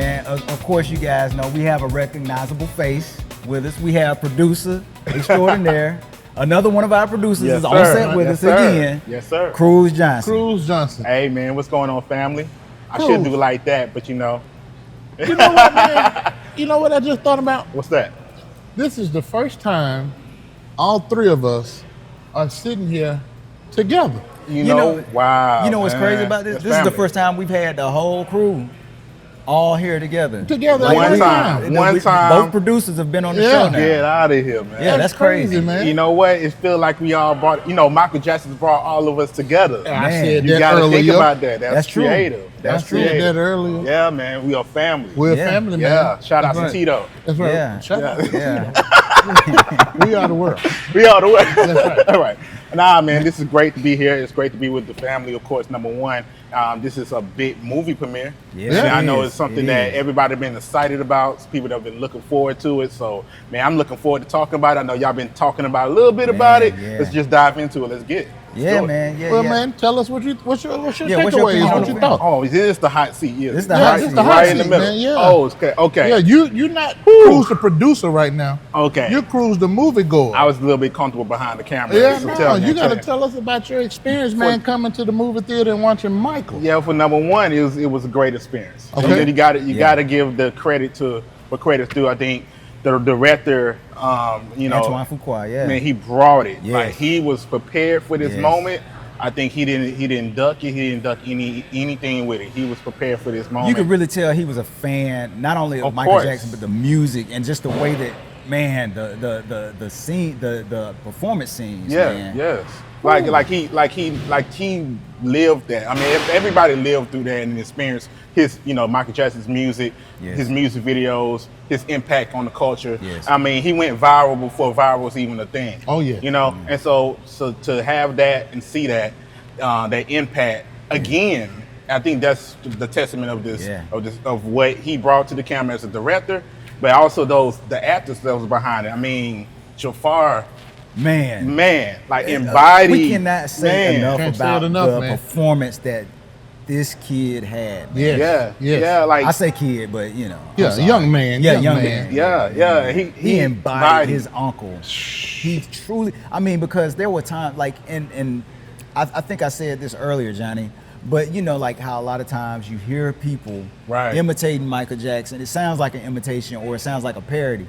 And of course, you guys know we have a recognizable face with us. We have producer extraordinaire. Another one of our producers is on set with us again. Yes, sir. Cruz Johnson. Cruz Johnson. Hey, man, what's going on, family? Cruz. I should do it like that, but you know. You know what, man? You know what I just thought about? What's that? This is the first time all three of us are sitting here together. You know, wow. You know what's crazy about this? This is the first time we've had the whole crew all here together. One time. Both producers have been on the show now. Get out of here, man. Yeah, that's crazy, man. You know what? It feels like we all brought, Michael Jackson brought all of us together. I said you that gotta earlier. think about that. That's creative. True. That's I creative. said that earlier. Yeah, man. We are family. We're a family, man. Yeah. Shout out to Tito. That's right. Yeah. Shout out to Yeah. Tito. We are the world. We are the world. That's right. All right. Nah, man, this is great to be here. It's great to be with the family, of course, number one. This is a big movie premiere. Yeah, and I know it's something that everybody been excited about. People that have been looking forward to it. So, man, I'm looking forward to talking about it. I know y'all been talking about a little bit about it. Yeah. Let's just dive into it. Let's get it. Yeah, man. Yeah, Well, man, tell us what's your what's your takeaways, opinion what you thought. Oh, this is the hot seat. Yeah, This is the hot seat. It's the hot right seat, in the middle. man, yeah. Oh, okay. Yeah, you're not Cruz the producer right now. Okay. You're Cruz the moviegoer. I was a little bit comfortable behind the camera. Yeah, so no, you got to tell us about your experience, man, coming to the movie theater and watching Michael. Yeah, for number one, it was a great experience. Okay. You got to give the credit to what credit's due. I think the director, Antoine Fuqua, man, he brought it. Yes. Like he was prepared for this moment. I think he didn't duck it. He didn't duck anything with it. He was prepared for this moment. You could really tell he was a fan, not only of Michael Jackson, but the music and just the way that, man, the scene, the performance scenes. Yeah, man. yes. Like he lived that. I mean, everybody lived through that and experienced his, Michael Jackson's music, his music videos, his impact on the culture. Yes. I mean, he went viral before viral was even a thing. Oh yeah. And so to have that and see that impact again, I think that's the testament of this, of what he brought to the camera as a director, but also the actors that was behind it. I mean, Jaafar. Man, like embodied. We cannot say enough about the man. Performance that this kid had. Man. Yeah. Like I say kid, but young man. Yeah, young man. Yeah. He embodied his uncle. He truly. I mean, because there were times like, and I think I said this earlier, Johnny. But like how a lot of times you hear people imitating Michael Jackson. It sounds like an imitation or it sounds like a parody.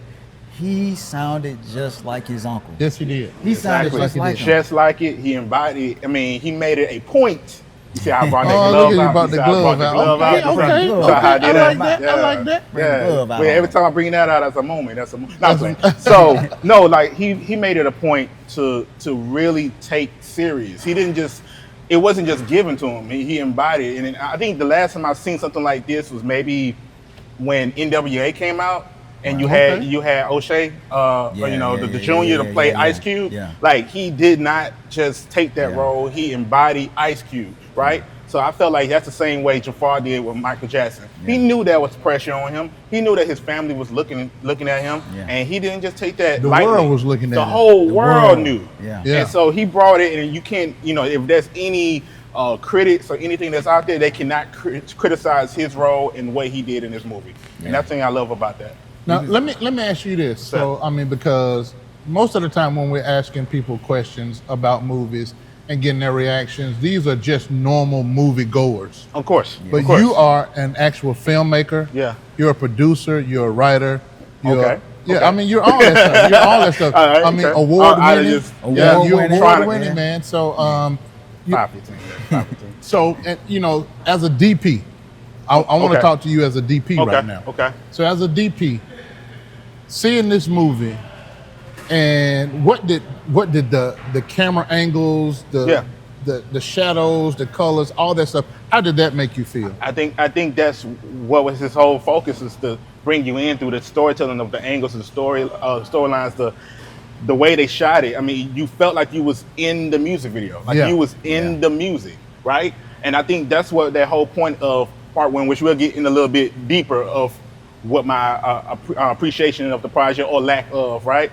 He sounded just like his uncle. Yes, he did. He sounded just like him. Just like it. He embodied. I mean, he made it a point. You see how I brought that glove out? Okay. So how I did I like that. Yeah. Every time I bring that out, that's a moment. So no, like he made it a point to really take serious. He didn't just. It wasn't just given to him. He embodied it. And I think the last time I've seen something like this was maybe when NWA came out. And you had O'Shea, the junior to play Ice Cube. Yeah. Like he did not just take that role; he embodied Ice Cube, right? So I felt like that's the same way Jaafar did with Michael Jackson. Yeah. He knew there was pressure on him. He knew that his family was looking at him, and he didn't just take that. The lightly. world was looking at him. The whole world knew. Yeah. And so he brought it, and you can't, if there's any critics or anything that's out there, they cannot criticize his role and what he did in this movie. Yeah. And that's the thing I love about that. Now, let me ask you this. So, I mean, because most of the time when we're asking people questions about movies and getting their reactions, these are just normal movie goers. Of course. But you are an actual filmmaker. Yeah. You're a producer. You're a writer. Okay. I mean, you're all that stuff. You're all that stuff. Right, I mean, award-winning. You're award-winning, man. So, 5-15. So, as a DP, I want to talk to you as a DP right now. Okay. So, as a DP, seeing this movie, and what did the camera angles, the shadows, the colors, all that stuff, how did that make you feel? I think that's what was his whole focus, is to bring you in through the storytelling of the angles, the storylines, the way they shot it. I mean, you felt like you was in the music video, like you was in the music, right? And I think that's what that whole point of part one, which we'll get in a little bit deeper of what my appreciation of the project or lack of, right?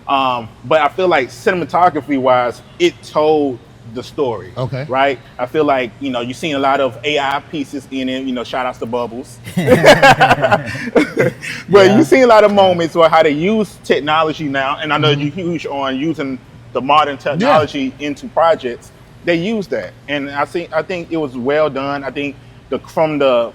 But I feel like cinematography wise, it told the story. Okay. Right? I feel like, you've seen a lot of AI pieces in it, shout outs to Bubbles. But you've seen a lot of moments where how they use technology now, and I know you're huge on using the modern technology into projects. They use that. And I think it was well done. I think from the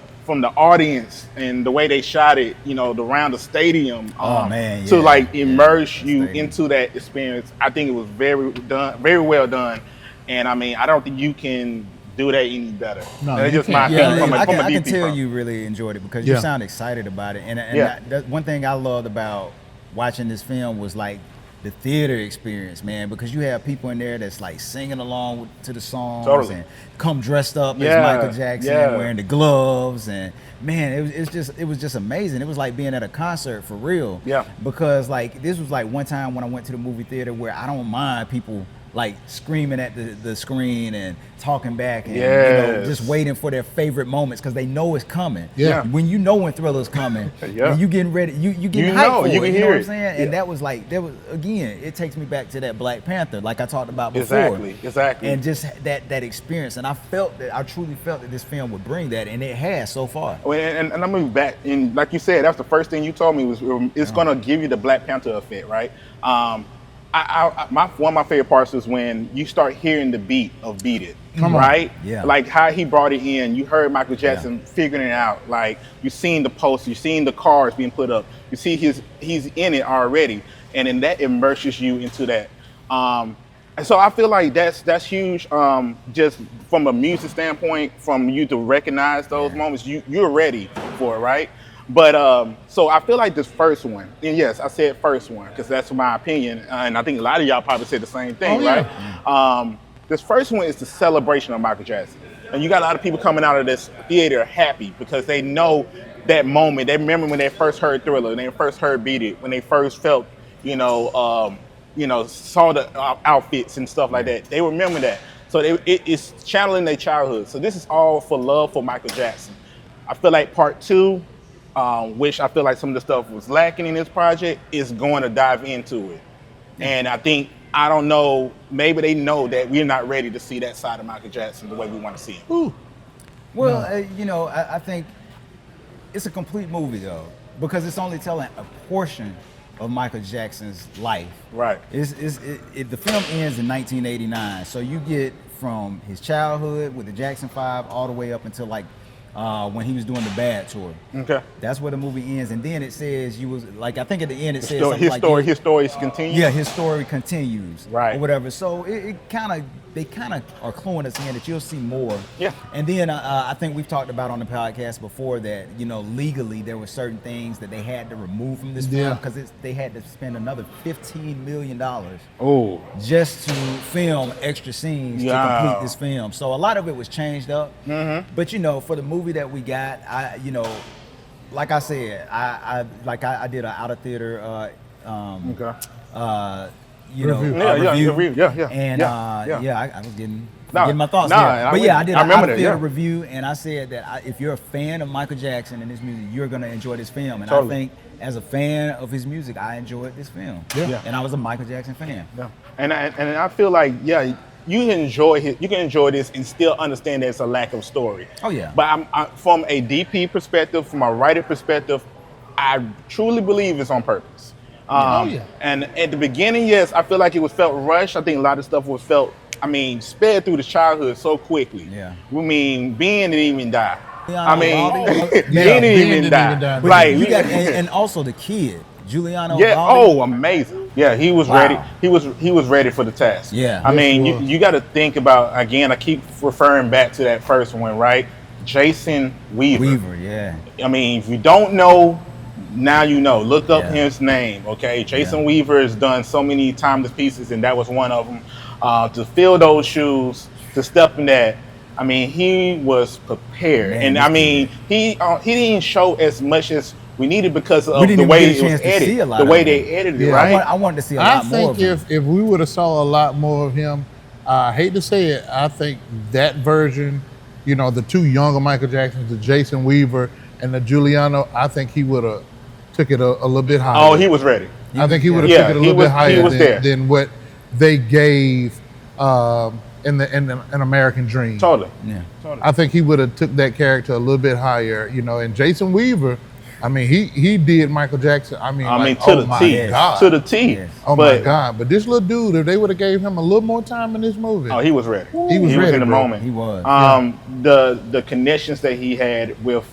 audience and the way they shot it, around the stadium, to like immerse you into that experience. I think it was very well done. And I mean, I don't think you can do that any better. No, that's just my opinion. I can tell you really enjoyed it because you sound excited about it. And that's one thing I loved about watching this film was like the theater experience, man, because you have people in there that's like singing along to the songs and come dressed up as Michael Jackson, wearing the gloves, and man, it was just amazing. It was like being at a concert for real. Yeah. Because like this was like one time when I went to the movie theater where I don't mind people like screaming at the screen and talking back and just waiting for their favorite moments because they know it's coming. Yeah. When you know when Thriller's coming, when you getting ready, you getting hyped for it. You know what I'm saying? And that was again, it takes me back to that Black Panther, like I talked about before. Exactly. And just that experience. And I truly felt that this film would bring that, and it has so far. And I'm moving back, and like you said, that's the first thing you told me was it's gonna give you the Black Panther effect, right? One of my favorite parts is when you start hearing the beat of Beat It, right? Yeah. Like how he brought it in. You heard Michael Jackson figuring it out. Like you've seen the posts, you've seen the cars being put up. You see he's in it already, and then that immerses you into that. And so I feel like that's huge. Just from a music standpoint, from you to recognize those moments, you're ready for it, right? But so I feel like this first one, and yes, I said first one because that's my opinion, and I think a lot of y'all probably said the same thing, right? This first one is the celebration of Michael Jackson, and you got a lot of people coming out of this theater happy because they know that moment. They remember when they first heard Thriller, when they first heard Beat It, when they first felt, saw the outfits and stuff like that. They remember that, so it's channeling their childhood. So this is all for love for Michael Jackson. I feel like part two, which I feel like some of the stuff was lacking in this project, is going to dive into it. And I don't know, maybe they know that we're not ready to see that side of Michael Jackson the way we want to see him. Ooh. Well, I think it's a complete movie though, because it's only telling a portion of Michael Jackson's life. Right. The film ends in 1989, so you get from his childhood with the Jackson 5 all the way up until like when he was doing the Bad tour. Okay. That's where the movie ends. And then it says I think at the end it says something like his story continues? Yeah, his story continues. Right. Or whatever. So they kind of are cluing us in that you'll see more. Yeah. And then I think we've talked about on the podcast before that, legally there were certain things that they had to remove from this film because they had to spend another $15 million just to film extra scenes to complete this film. So a lot of it was changed up. Mm-hmm. But for the movie that we got, like I said, I did an out of theater review. And I was getting my thoughts there. I did an out of theater review, and I said that if you're a fan of Michael Jackson and his music, you're gonna enjoy this film. And I think as a fan of his music, I enjoyed this film. Yeah. And I was a Michael Jackson fan. Yeah. And I feel like you can enjoy this and still understand there's a lack of story. Oh yeah. But from a DP perspective, from a writer perspective, I truly believe it's on purpose. And at the beginning, yes, I feel like it was felt rushed. I think a lot of stuff was felt, sped through the childhood so quickly. Yeah. Ben didn't even die. Ben didn't even die. Like and also the kid. Giuliano. Yeah. Oh, amazing. Yeah, he was ready. He was ready for the task. Yeah. You got to think about, again, I keep referring back to that first one, right? Jason Weaver. Yeah. If you don't know, now you know. Look up his name, okay? Jason Weaver has done so many timeless pieces, and that was one of them. To fill those shoes, to step in that, he was prepared. He didn't show as much as we needed because of the way it was edited, the way they edited it, right? I wanted to see a lot more of him. I think if we would have saw a lot more of him, I hate to say it, I think that version, the two younger Michael Jacksons, the Jason Weaver and the Giuliano, I think he would have took it a little bit higher. Oh, he was ready. I think he would have took it a little bit higher than what they gave in an American Dream. Totally. Yeah. Totally. I think he would have took that character a little bit higher, you know. And Jason Weaver, I mean, he did Michael Jackson. I mean, like, to oh the my T. God. To the T. Yes. Oh But- my God! But this little dude, if they would have gave him a little more time in this movie, Oh, he was ready. He was ready, in the bro. moment. He was. The connections that he had with,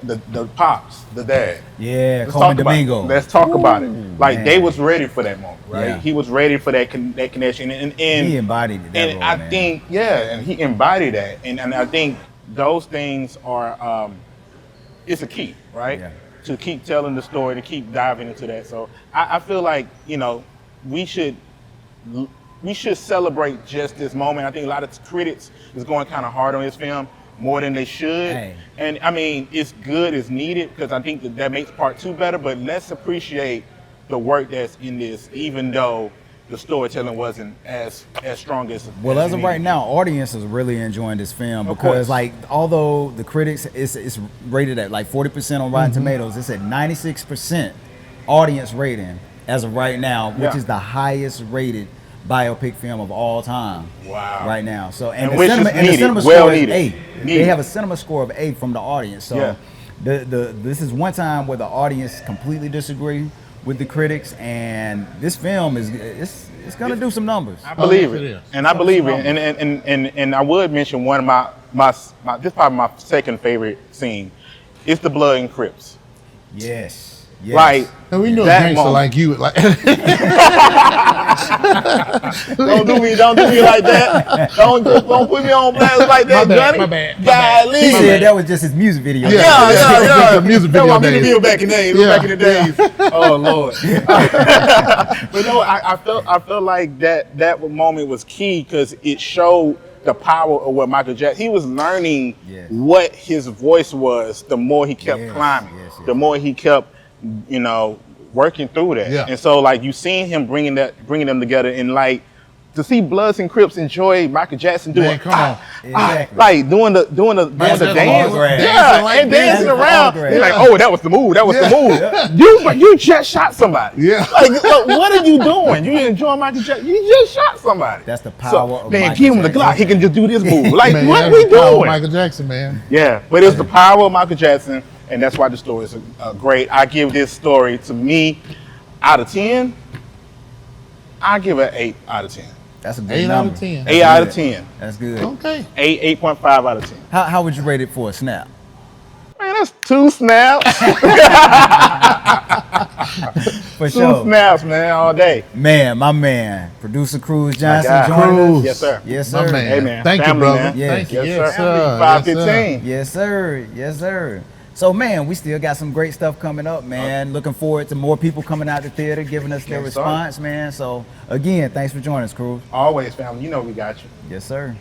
the pops, the dad. Yeah, Let's Coleman talk about it. Domingo. Let's talk about it. Like man. they was ready for that moment, right? Yeah. He was ready for that connection, and He embodied that and role, I man. think and he embodied that, and I think those things are it's a key, right? Yeah. To keep telling the story, to keep diving into that. So I feel like we should celebrate just this moment. I think a lot of critics is going kind of hard on this film, more than they should. Hey. And I mean, it's good, it's needed, because I think that makes part 2 better, but let's appreciate the work that's in this, even though the storytelling wasn't as strong as Well, as it of right needed. now, audience is really enjoying this film Of because, course. like, although the critics it's rated at like 40% on Rotten Tomatoes, it's at 96% audience rating as of right now, which Yeah. is the highest rated biopic film of all time. Wow. Right now, so And the which is cinema, and the needed, cinema well score is needed. 8. They Needed. have a cinema score of 8 from the audience. So Yeah. this is one time where the audience completely disagree with the critics, and this film it's gonna do some numbers. I believe yes, it it, is. and I believe it, and I would mention one of my this is probably my second favorite scene. It's the blood and Crips. Yes. Yes. Like and we know a that gangster moment. like you, like Don't do me like that. Don't put me on blast like that, My bad, Johnny. my bad. Golly. He said that was just his music video. Yeah. The music That video was my music days. video back in the days. Yeah, Back in the days. Oh Lord. But no, I felt like that moment was key because it showed the power of what Michael Jackson. He was learning Yes. what his voice was. The more he kept Yes, climbing, yes, yes. the more he kept, working through that. Yeah. And so, like, you seen him bringing them together, and like to see Bloods and Crips enjoy Michael Jackson doing, Man, come on. Exactly. like doing the Dancing dance, autograph. yeah, Dancing like and dancing dancing around. autograph. He's like, oh, that was the move. That was the move. You just shot somebody. Yeah. Like, what are you doing? You enjoy Michael Jackson? You just shot somebody. That's the power of man, Michael give him the Jackson. Glock. He can just do this move. Like, Man, what that's we the power of doing? Michael Jackson, man. Yeah, but it's the power of Michael Jackson, and that's why the story is great. I give this story, to me, out of 10, I give it 8 out of 10. That's a good 8 out number. of 10. That's 8 out good. of 10. That's good. Okay. 8.5 out of 10. How would you rate it for a snap? Man, that's 2 snaps. For 2 sure. snaps, man, all day. Man, my man, producer Cruz Johnson guy. joining us. Cruz. Yes, sir. Yes, My sir. man. Hey, man. Thank you, Family, brother. man. Yes. Thank you. Yes, Yes, sir. sir. 515. Yes, sir. Yes, sir. So, man, we still got some great stuff coming up, man. Looking forward to more people coming out the theater, giving us their Yes, sir. response, man. So, again, thanks for joining us, Cruz. Always, family. You know we got you. Yes, sir.